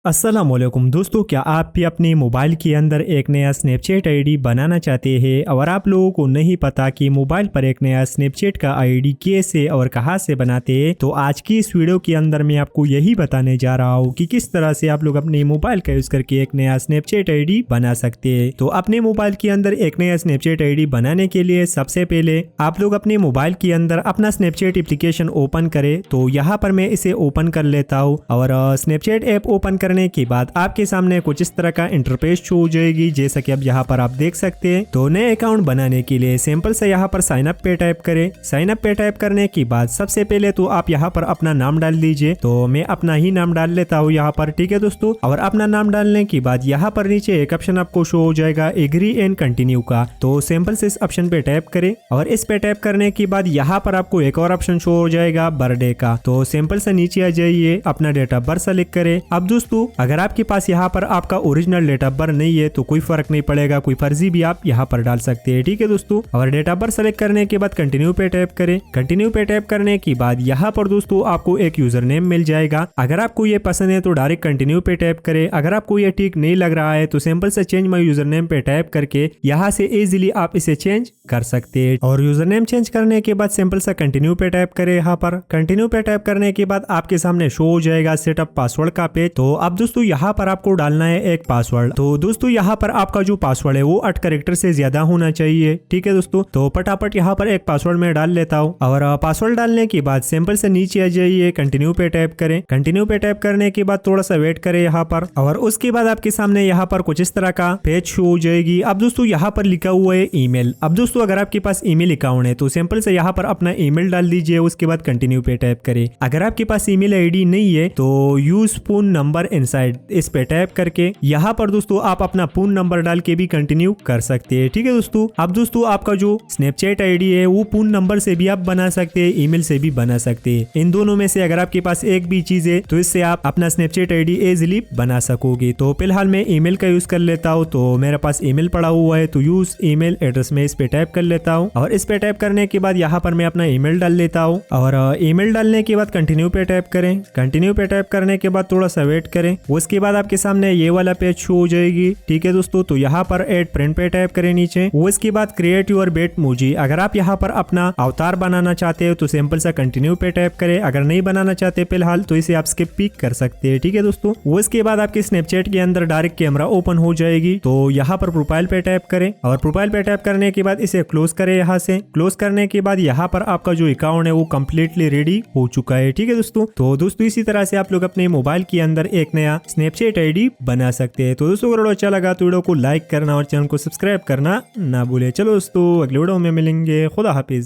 अस्सलामुअलैकुम दोस्तों, क्या आप भी अपने मोबाइल के अंदर एक नया स्नैपचैट आईडी बनाना चाहते हैं और आप लोगों को नहीं पता कि मोबाइल पर एक नया स्नैपचैट का आईडी कैसे और कहां से बनाते हैं, तो आज की इस वीडियो के अंदर मैं आपको यही बताने जा रहा हूं कि किस तरह से आप लोग अपने मोबाइल का यूज करके एक नया स्नैपचैट आईडी बना सकते हैं। तो अपने मोबाइल के अंदर एक नया स्नैपचैट आईडी बनाने के लिए सबसे पहले आप लोग अपने मोबाइल के अंदर अपना स्नैपचैट एप्लीकेशन ओपन करें। तो यहाँ पर मैं इसे ओपन कर लेता हूँ और स्नैपचैट ऐप ओपन करने के बाद आपके सामने कुछ इस तरह का इंटरफेस शो हो जाएगी, जैसा कि अब यहाँ पर आप देख सकते हैं। तो नए अकाउंट बनाने के लिए सिंपल से यहाँ पर साइन अप पे टाइप करें। साइन अप पे टाइप करने के बाद सबसे पहले तो आप यहाँ पर अपना नाम डाल दीजिए। तो मैं अपना ही नाम डाल लेता हूँ यहाँ पर, ठीक है दोस्तों। और अपना नाम डालने के बाद यहाँ पर नीचे एक ऑप्शन आपको शो हो जाएगा एग्री एंड कंटिन्यू का। तो सिंपल से इस ऑप्शन पे टाइप करें और इस पे टाइप करने के बाद यहाँ पर आपको एक और ऑप्शन शो हो जाएगा बर्थडे का। तो सिंपल से नीचे आ जाइए, अपना डेट ऑफ बर्थ सेलेक्ट करें। अब दोस्तों अगर आपके पास यहाँ पर आपका ओरिजिनल डेट ऑफ बर्थ नहीं है तो कोई फर्क नहीं पड़ेगा, कोई फर्जी भी आप यहाँ पर डाल सकते हैं, ठीक है दोस्तों। और डेट ऑफ बर्थ सेलेक्ट करने के बाद कंटिन्यू पे टाइप करें। कंटिन्यू पे टाइप करने के बाद यहाँ पर दोस्तों आपको एक यूजर नेम मिल जाएगा। अगर आपको ये पसंद है तो डायरेक्ट कंटिन्यू पे टाइप करें। अगर आपको ये ठीक नहीं लग रहा है तो सिंपल से चेंज माई यूजर नेम पे टाइप करके यहाँ से इजिली आप इसे चेंज कर सकते हैं। और यूजर नेम चेंज करने के बाद सिंपल से कंटिन्यू पे टाइप करें। यहाँ पर कंटिन्यू पे टाइप करने के बाद आपके सामने शो हो जाएगा सेटअप पासवर्ड का पेज। तो अब दोस्तों यहाँ पर आपको डालना है एक पासवर्ड। तो दोस्तों यहाँ पर आपका जो पासवर्ड है वो 8 कैरेक्टर से ज्यादा होना चाहिए, ठीक है दोस्तों। तो फटाफट यहाँ पर एक पासवर्ड में डाल लेता हूँ। और पासवर्ड डालने के बाद सिंपल से नीचे आ जाइए, कंटिन्यू पे टाइप करें। कंटिन्यू पे टाइप करने के बाद थोड़ा सा वेट करें यहाँ पर। और उसके बाद आपके सामने यहाँ पर कुछ इस तरह का पेज शो हो जाएगी। अब दोस्तों यहाँ पर लिखा हुआ है ईमेल। अब दोस्तों अगर आपके पास ईमेल अकाउंट है तो सिंपल से यहाँ पर अपना ईमेल डाल दीजिए, उसके बाद कंटिन्यू पे टाइप करें। अगर आपके पास ईमेल आईडी नहीं है तो यूज फोन नंबर इनसाइड इस पे टाइप करके यहाँ पर दोस्तों आप अपना फोन नंबर डाल के भी कंटिन्यू कर सकते हैं, ठीक है दोस्तों। अब दोस्तों आपका जो स्नैपचैट आईडी है वो फोन नंबर से भी आप बना सकते हैं, ईमेल से भी बना सकते हैं। इन दोनों में से अगर आपके पास एक भी चीज है तो इससे आप अपना स्नैपचैट आईडी इजीली बना सकोगे। तो फिलहाल मैं ईमेल का यूज कर लेता हूँ। तो मेरे पास ईमेल पड़ा हुआ है तो यूज ईमेल एड्रेस में इस पे टाइप कर लेता हूँ। और इस पे टाइप करने के बाद यहाँ पर मैं अपना ईमेल डाल लेता हूँ। और ईमेल डालने के बाद कंटिन्यू पे टाइप करें। कंटिन्यू पे टाइप करने के बाद थोड़ा सा वेट करें। उसके बाद आपके सामने ये वाला पेज शो हो जाएगी, ठीक है दोस्तों। तो यहाँ पर एड प्रिंट पे टाइप करें नीचे। उसके बाद क्रिएट योर बेट मोजी। अगर आप यहाँ पर अपना अवतार बनाना चाहते हो तो सिंपल सा कंटिन्यू पे टाइप करें। अगर नहीं बनाना चाहते फिलहाल तो इसे आप स्किप भी कर सकते हैं, ठीक है दोस्तों। उसके बाद आपके स्नैपचैट के अंदर डायरेक्ट कैमरा ओपन हो जाएगी। तो यहाँ पर प्रोफाइल पे टाइप करें और प्रोफाइल पे टाइप करने के बाद इसे क्लोज करें। यहाँ से क्लोज करने के बाद यहाँ पर आपका जो अकाउंट है वो कम्प्लीटली रेडी हो चुका है, ठीक है दोस्तों। तो दोस्तों इसी तरह से आप लोग अपने मोबाइल के अंदर एक नया स्नैपचैट आईडी बना सकते हैं। तो दोस्तों अगर अच्छा लगा तो वीडियो को लाइक करना और चैनल को सब्सक्राइब करना ना भूले। चलो दोस्तों अगले वीडियो में मिलेंगे। खुदा हाफिज।